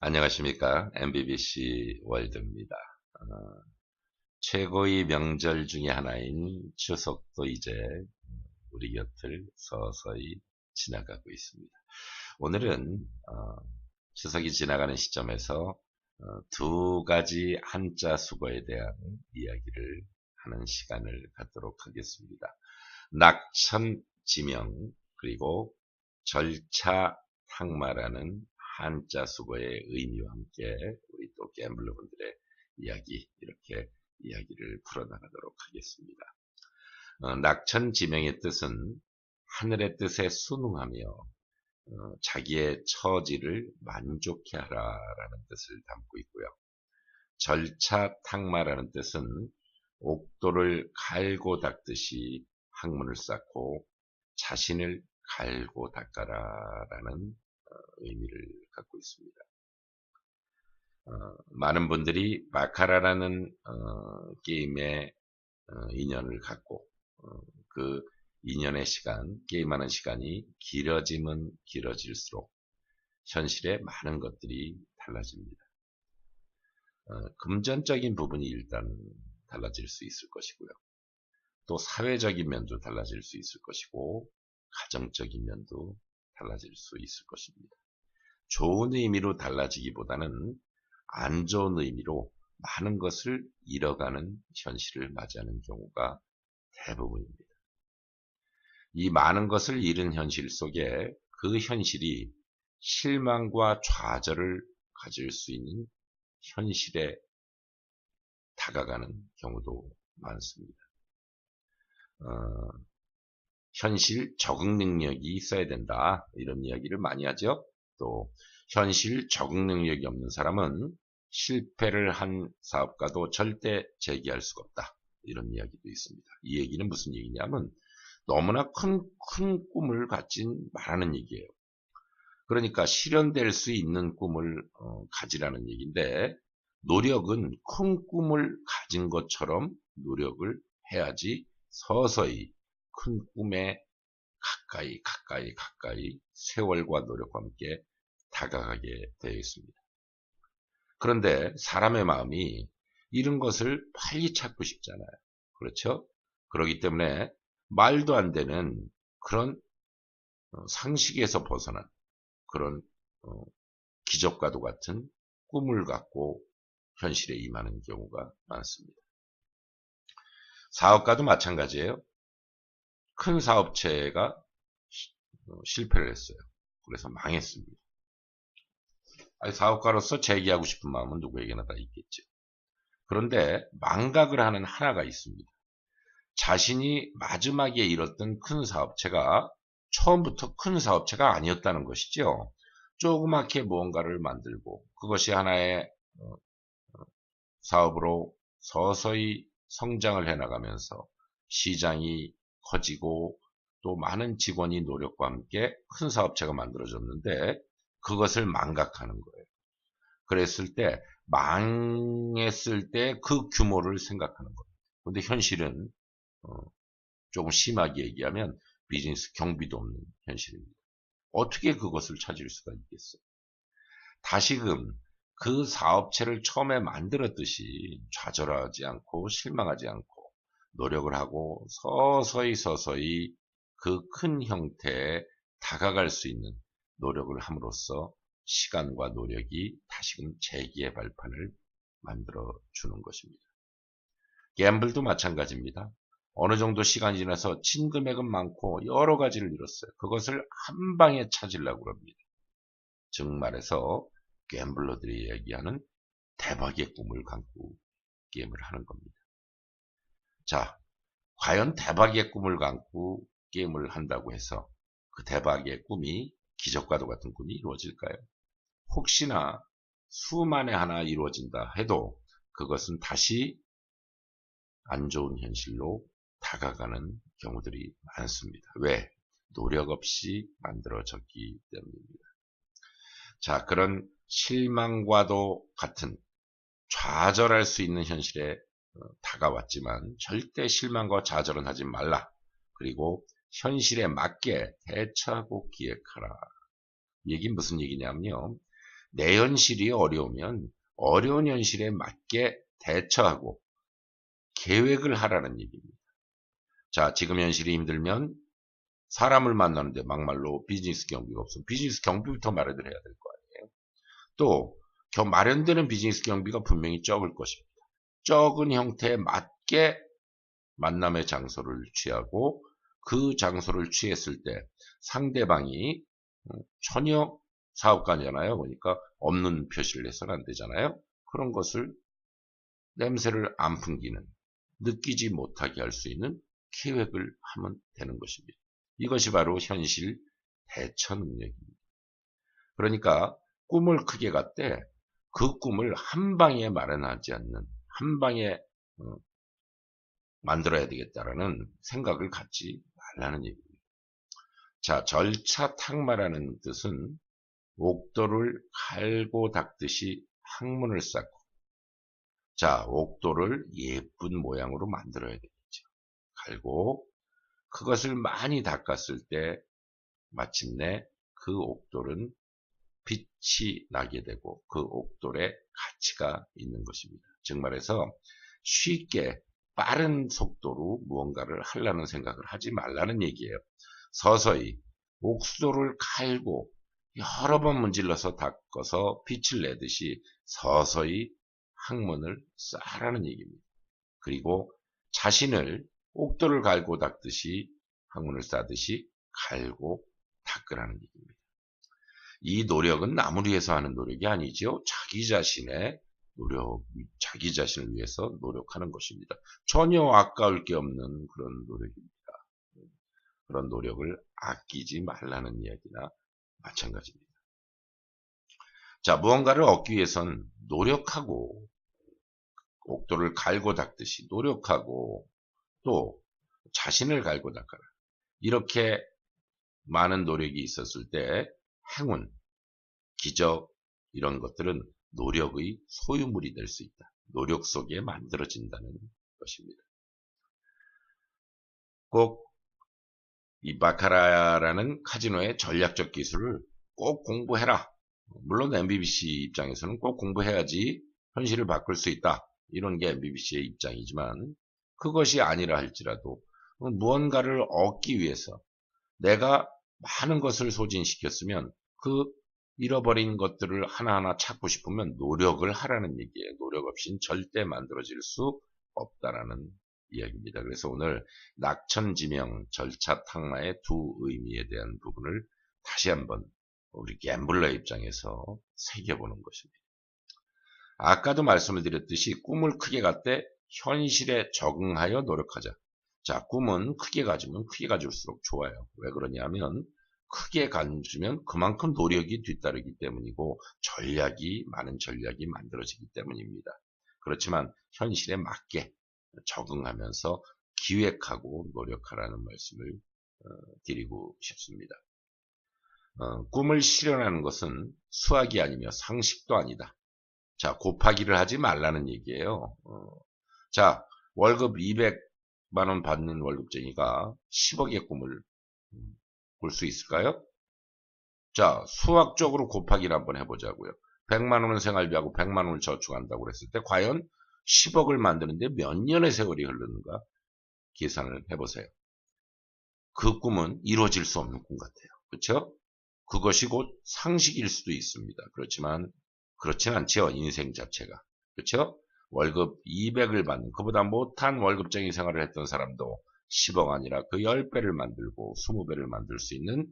안녕하십니까. MBBC 월드입니다. 최고의 명절 중에 하나인 추석도 이제 우리 곁을 서서히 지나가고 있습니다. 오늘은 추석이 지나가는 시점에서 두 가지 한자 수거에 대한 이야기를 하는 시간을 갖도록 하겠습니다. 낙천지명 그리고 절차탕마라는 한자 수거의 의미와 함께 우리 또 갬블러분들의 이야기 이렇게 이야기를 풀어나가도록 하겠습니다. 낙천지명의 뜻은 하늘의 뜻에 순응하며 자기의 처지를 만족해 하라라는 뜻을 담고 있고요. 절차탕마라는 뜻은 옥도를 갈고 닦듯이 학문을 쌓고 자신을 갈고 닦아라라는 의미를 갖고 있습니다. 많은 분들이 바카라라는 게임에 인연을 갖고 그 인연의 시간, 게임하는 시간이 길어지면 길어질수록 현실에 많은 것들이 달라집니다. 금전적인 부분이 일단 달라질 수 있을 것이고요. 또 사회적인 면도 달라질 수 있을 것이고 가정적인 면도 달라질 수 있을 것입니다. 좋은 의미로 달라지기보다는 안 좋은 의미로 많은 것을 잃어가는 현실을 맞이하는 경우가 대부분입니다. 이 많은 것을 잃은 현실 속에 그 현실이 실망과 좌절을 가질 수 있는 현실에 다가가는 경우도 많습니다. 현실 적응 능력이 있어야 된다. 이런 이야기를 많이 하죠. 또 현실 적응 능력이 없는 사람은 실패를 한 사업가도 절대 재기할 수가 없다. 이런 이야기도 있습니다. 이 얘기는 무슨 얘기냐면 너무나 큰 꿈을 가진 말하는 얘기예요. 그러니까 실현될 수 있는 꿈을 가지라는 얘기인데 노력은 큰 꿈을 가진 것처럼 노력을 해야지 서서히 큰 꿈에 가까이 세월과 노력과 함께 다가가게 되어 있습니다. 그런데 사람의 마음이 이런 것을 빨리 찾고 싶잖아요. 그렇죠? 그렇기 때문에 말도 안 되는 그런 상식에서 벗어난 그런 기적과도 같은 꿈을 갖고 현실에 임하는 경우가 많습니다. 사업가도 마찬가지예요. 큰 사업체가 실패를 했어요. 그래서 망했습니다. 사업가로서 재기하고 싶은 마음은 누구에게나 다 있겠죠. 그런데 망각을 하는 하나가 있습니다. 자신이 마지막에 이뤘던 큰 사업체가 처음부터 큰 사업체가 아니었다는 것이죠. 조그맣게 무언가를 만들고 그것이 하나의 사업으로 서서히 성장을 해나가면서 시장이 커지고 또 많은 직원이 노력과 함께 큰 사업체가 만들어졌는데 그것을 망각하는 거예요. 그랬을 때 망했을 때 그 규모를 생각하는 거예요. 그런데 현실은 조금 심하게 얘기하면 비즈니스 경비도 없는 현실입니다. 어떻게 그것을 찾을 수가 있겠어요? 다시금 그 사업체를 처음에 만들었듯이 좌절하지 않고 실망하지 않고 노력을 하고 서서히 그 큰 형태에 다가갈 수 있는 노력을 함으로써 시간과 노력이 다시금 재기의 발판을 만들어 주는 것입니다. 갬블도 마찬가지입니다. 어느 정도 시간이 지나서 친금액은 많고 여러 가지를 잃었어요. 그것을 한 방에 찾으려고 합니다. 즉 말해서 갬블러들이 얘기하는 대박의 꿈을 갖고 게임을 하는 겁니다. 자, 과연 대박의 꿈을 갖고 게임을 한다고 해서 그 대박의 꿈이 기적과도 같은 꿈이 이루어질까요? 혹시나 수만에 하나 이루어진다 해도 그것은 다시 안 좋은 현실로 다가가는 경우들이 많습니다. 왜? 노력 없이 만들어졌기 때문입니다. 자, 그런 실망과도 같은 좌절할 수 있는 현실에 다가왔지만 절대 실망과 좌절은 하지 말라. 그리고 현실에 맞게 대처하고 기획하라. 이 얘기는 무슨 얘기냐면요. 내 현실이 어려우면 어려운 현실에 맞게 대처하고 계획을 하라는 얘기입니다. 자, 지금 현실이 힘들면 사람을 만나는데 막말로 비즈니스 경비가 없으면 비즈니스 경비부터 마련을 해야 될 거 아니에요. 또 마련되는 비즈니스 경비가 분명히 적을 것입니다. 적은 형태에 맞게 만남의 장소를 취하고 그 장소를 취했을 때 상대방이 전혀 사업가잖아요. 그러니까 없는 표시를 해서는 안 되잖아요. 그런 것을 냄새를 안 풍기는, 느끼지 못하게 할 수 있는 계획을 하면 되는 것입니다. 이것이 바로 현실 대처 능력입니다. 그러니까 꿈을 크게 갖되 그 꿈을 한 방에 마련하지 않는, 한 방에 만들어야 되겠다라는 생각을 갖지 말라는 얘기입니다. 자, 절차탁마라는 뜻은 옥도를 갈고 닦듯이 항문을 쌓고, 자, 옥도를 예쁜 모양으로 만들어야 되겠죠. 갈고 그것을 많이 닦았을 때 마침내 그 옥돌은 빛이 나게 되고 그 옥돌에 가치가 있는 것입니다. 즉 말해서 쉽게 빠른 속도로 무언가를 하려는 생각을 하지 말라는 얘기예요. 서서히 옥도를 갈고 여러 번 문질러서 닦아서 빛을 내듯이 서서히 학문을 쌓으라는 얘기입니다. 그리고 자신을 옥도를 갈고 닦듯이 학문을 쌓듯이 갈고 닦으라는 얘기입니다. 이 노력은 남을 위해서 하는 노력이 아니죠. 자기 자신의 노력, 자기 자신을 위해서 노력하는 것입니다. 전혀 아까울 게 없는 그런 노력입니다. 그런 노력을 아끼지 말라는 이야기나 마찬가지입니다. 자, 무언가를 얻기 위해선 노력하고 옥도를 갈고 닦듯이 노력하고 또 자신을 갈고 닦아라. 이렇게 많은 노력이 있었을 때 행운, 기적 이런 것들은 노력의 소유물이 될 수 있다. 노력 속에 만들어진다는 것입니다. 꼭 이 바카라라는 카지노의 전략적 기술을 꼭 공부해라. 물론 MBBC 입장에서는 꼭 공부해야지 현실을 바꿀 수 있다. 이런 게 MBBC의 입장이지만 그것이 아니라 할지라도 무언가를 얻기 위해서 내가 많은 것을 소진시켰으면 그 잃어버린 것들을 하나하나 찾고 싶으면 노력을 하라는 얘기예요. 노력 없이는 절대 만들어질 수 없다라는 이야기입니다. 그래서 오늘 낙천지명, 절차탁마의 두 의미에 대한 부분을 다시 한번 우리 갬블러 입장에서 새겨보는 것입니다. 아까도 말씀을 드렸듯이 꿈을 크게 갖되 현실에 적응하여 노력하자. 자, 꿈은 크게 가지면 크게 가질수록 좋아요. 왜 그러냐면 크게 가지면 그만큼 노력이 뒤따르기 때문이고 많은 전략이 만들어지기 때문입니다. 그렇지만 현실에 맞게 적응하면서 기획하고 노력하라는 말씀을 드리고 싶습니다. 꿈을 실현하는 것은 수학이 아니며 상식도 아니다. 자, 곱하기를 하지 말라는 얘기예요. 자, 월급 200만원 받는 월급쟁이가 10억의 꿈을 꿀 수 있을까요? 자, 수학적으로 곱하기를 한번 해보자고요. 100만원은 생활비하고 100만원을 저축한다고 그랬을 때 과연 10억을 만드는데 몇 년의 세월이 흐르는가 계산을 해보세요. 그 꿈은 이루어질 수 없는 꿈 같아요. 그렇죠? 그것이 곧 상식일 수도 있습니다. 그렇지만 그렇진 않죠. 인생 자체가. 그렇죠? 월급 200을 받는 그보다 못한 월급쟁이 생활을 했던 사람도 10억 아니라 그 10배를 만들고 20배를 만들 수 있는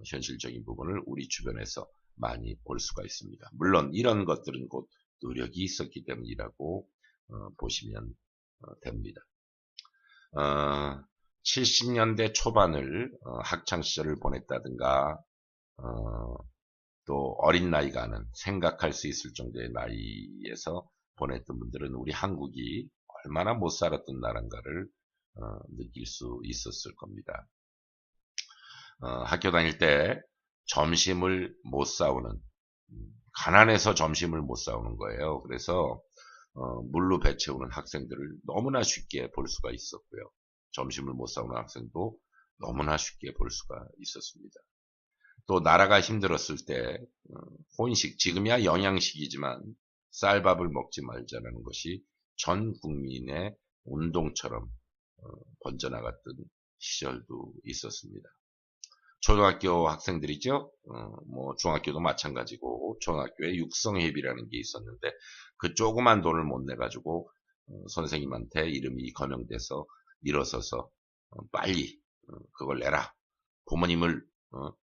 현실적인 부분을 우리 주변에서 많이 볼 수가 있습니다. 물론 이런 것들은 곧 노력이 있었기 때문이라고 보시면 됩니다. 70년대 초반을 학창시절을 보냈다든가 또 어린 나이가 아는 생각할 수 있을 정도의 나이에서 보냈던 분들은 우리 한국이 얼마나 못 살았던 나라인가를 느낄 수 있었을 겁니다. 학교 다닐 때 점심을 못 싸우는 가난해서 점심을 못 싸우는 거예요. 그래서 물로 배 채우는 학생들을 너무나 쉽게 볼 수가 있었고요. 점심을 못 싸우는 학생도 너무나 쉽게 볼 수가 있었습니다. 또 나라가 힘들었을 때 혼식, 지금이야 영양식이지만 쌀밥을 먹지 말자라는 것이 전 국민의 운동처럼 번져나갔던 시절도 있었습니다. 초등학교 학생들이죠. 뭐 중학교도 마찬가지고 초등학교에 육성회비라는 게 있었는데 그 조그만 돈을 못 내가지고 선생님한테 이름이 거명돼서 일어서서 빨리 그걸 내라. 부모님을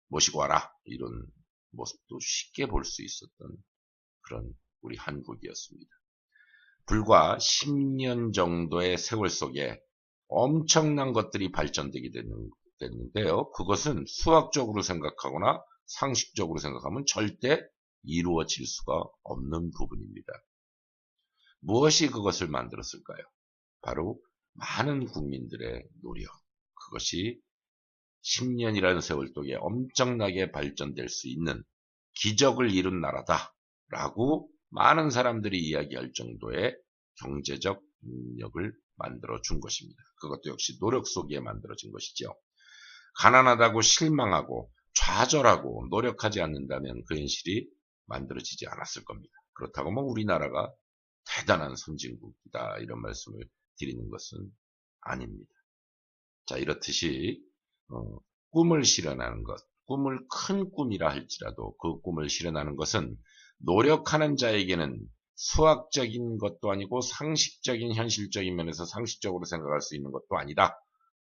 모시고 와라. 이런 모습도 쉽게 볼 수 있었던 그런 우리 한국이었습니다. 불과 10년 정도의 세월 속에 엄청난 것들이 발전되게 됐는데요. 그것은 수학적으로 생각하거나 상식적으로 생각하면 절대 이루어질 수가 없는 부분입니다. 무엇이 그것을 만들었을까요? 바로 많은 국민들의 노력. 그것이 10년이라는 세월 동에 엄청나게 발전될 수 있는 기적을 이룬 나라다라고 많은 사람들이 이야기할 정도의 경제적 능력을 만들어 준 것입니다. 그것도 역시 노력 속에 만들어진 것이죠. 가난하다고 실망하고 좌절하고 노력하지 않는다면 그 현실이 만들어지지 않았을 겁니다. 그렇다고 뭐 우리나라가 대단한 선진국이다 이런 말씀을 드리는 것은 아닙니다. 자, 이렇듯이 꿈을 실현하는 것, 꿈을 큰 꿈이라 할지라도 그 꿈을 실현하는 것은 노력하는 자에게는 수학적인 것도 아니고 상식적인 현실적인 면에서 상식적으로 생각할 수 있는 것도 아니다.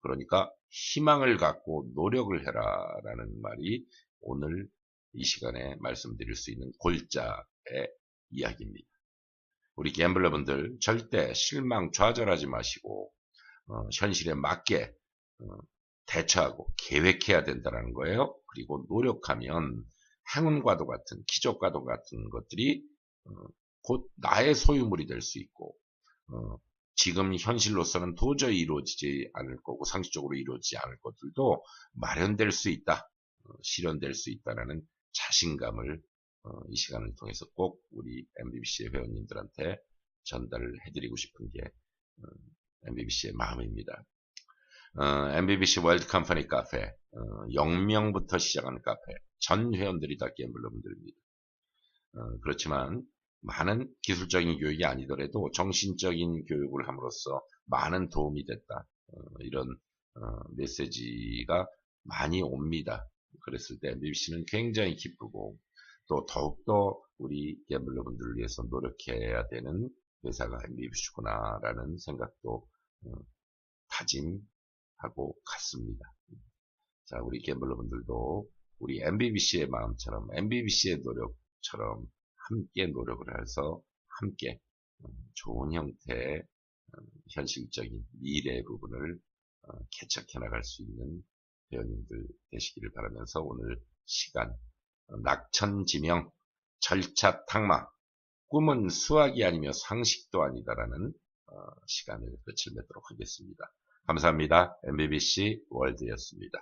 그러니까 희망을 갖고 노력을 해라 라는 말이 오늘 이 시간에 말씀드릴 수 있는 골자의 이야기입니다. 우리 갬블러분들 절대 실망 좌절하지 마시고 현실에 맞게 대처하고 계획해야 된다는 거예요. 그리고 노력하면 행운과도 같은 기적과도 같은 것들이 곧 나의 소유물이 될 수 있고 지금 현실로서는 도저히 이루어지지 않을 거고 상식적으로 이루어지지 않을 것들도 마련될 수 있다. 실현될 수 있다는 자신감을 이 시간을 통해서 꼭 우리 MBBC의 회원님들한테 전달을 해드리고 싶은 게 MBBC의 마음입니다. MBBC 월드 컴퍼니 카페 0명부터 시작하는 카페 전 회원들이 다 갬블러분들입니다. 그렇지만 많은 기술적인 교육이 아니더라도 정신적인 교육을 함으로써 많은 도움이 됐다. 이런 메시지가 많이 옵니다. 그랬을 때 MBBC는 굉장히 기쁘고 또 더욱더 우리 갬블러분들을 위해서 노력해야 되는 회사가 MBBC구나 라는 생각도 다짐하고 갔습니다. 자, 우리 갬블러분들도 우리 MBBC의 마음처럼 MBBC의 노력처럼 함께 노력을 해서 함께 좋은 형태의 현실적인 미래 부분을 개척해 나갈 수 있는 회원님들 되시기를 바라면서 오늘 시간 낙천지명 절차탁마 꿈은 수학이 아니며 상식도 아니다라는 시간을 끝을 맺도록 하겠습니다. 감사합니다. MBBC 월드였습니다.